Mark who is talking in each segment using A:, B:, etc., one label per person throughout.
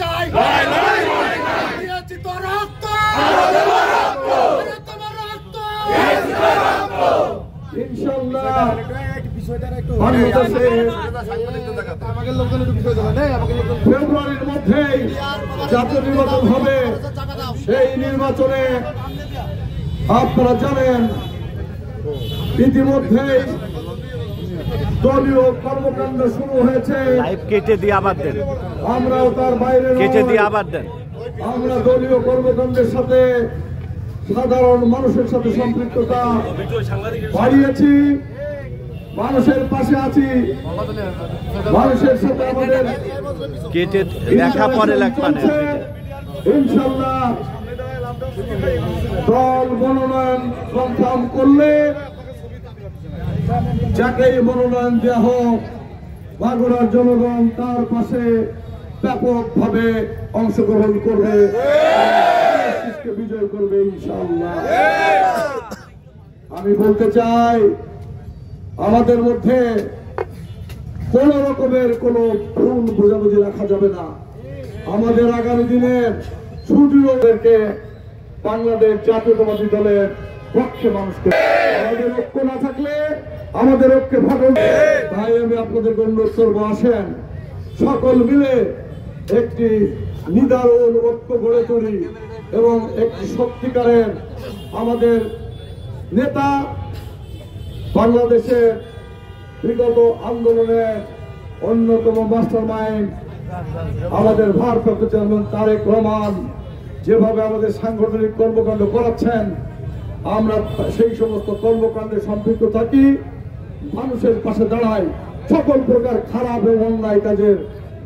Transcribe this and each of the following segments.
A: চাই দিয়েছি তো রক্ত
B: ইনশাআল্লাহ ফেব্রুয়ারির মধ্যেই জাতীয় নির্বাচন হবে। সেই নির্বাচনে আপনারা জানেন ইতিমধ্যেই দলীয় কর্মকাণ্ড শুরু হয়েছে। আমরাও তার বাইরে আমরা দলীয় কর্মকাণ্ডের সাথে সাধারণ মানুষের সাথে সম্পৃক্ততা বাড়িয়েছি, মানুষের পাশে আছি, মানুষের সাথে আমাদের ইনশাল্লাহ দল মনোনয়ন কনফার্ম করলে যাকেই মনোনয়ন দেওয়া হোক মাগুরার জনগণ তার পাশে ব্যাপকভাবে অংশগ্রহণ করবে, বিজয় করবে ইনশাআল্লাহ। আমি বলতে চাই আমাদের মধ্যে কোন রকমের কোন ভুল বোঝাবুঝি রাখা যাবে না। আমাদের আগামী দিনের সুদৃঢ়দেরকে বাংলাদেশ জাতীয়তাবাদী দলের পক্ষে মানুষকে আমাদের ঐক্য না থাকলে আমাদের ঐক্যে ভালো। তাই আমি আপনাদেরকে অনুরোধ করবো, আসেন সকল মিলে একটি নিদারুণ ঐক্য গড়ে তুলি এবং একটি সত্যিকারের আমাদের নেতা বাংলাদেশের বিগত আন্দোলনের অন্যতম মাস্টার মাইন্ড আমাদের ভারপ্রাপ্ত চেয়ারম্যান তারেক রহমান যেভাবে আমাদের সাংগঠনিক কর্মকাণ্ড করাচ্ছেন, আমরা সেই সমস্ত কর্মকাণ্ডে সম্পৃক্ত থাকি, মানুষের পাশে দাঁড়াই, সকল প্রকার খারাপ এবং অন্যায় কাজের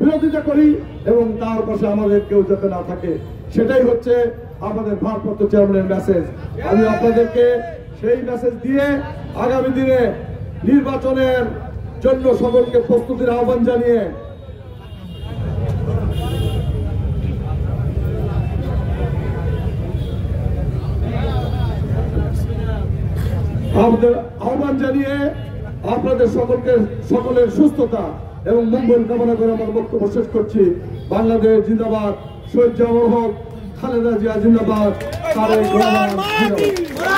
B: বিরোধিতা করি এবং তার পাশে আমাদের কেউ যাতে না থাকে, সেটাই হচ্ছে আমাদের ভারপ্রাপ্ত চেয়ারম্যানের মেসেজ। আমি আপনাদেরকে সেই মেসেজ দিয়ে আগামী দিনে নির্বাচনের জন্য সকলকে প্রস্তুতির আহ্বান জানিয়ে আপনাদের সকলের সুস্থতা এবং মঙ্গল কামনা করে আমার বক্তব্য শেষ করছি। বাংলাদেশ জিন্দাবাদ, শহীদ জাওয়ার হক, খালেদা জিয়া জিন্দাবাদ, তারেক রহমান জিন্দাবাদ।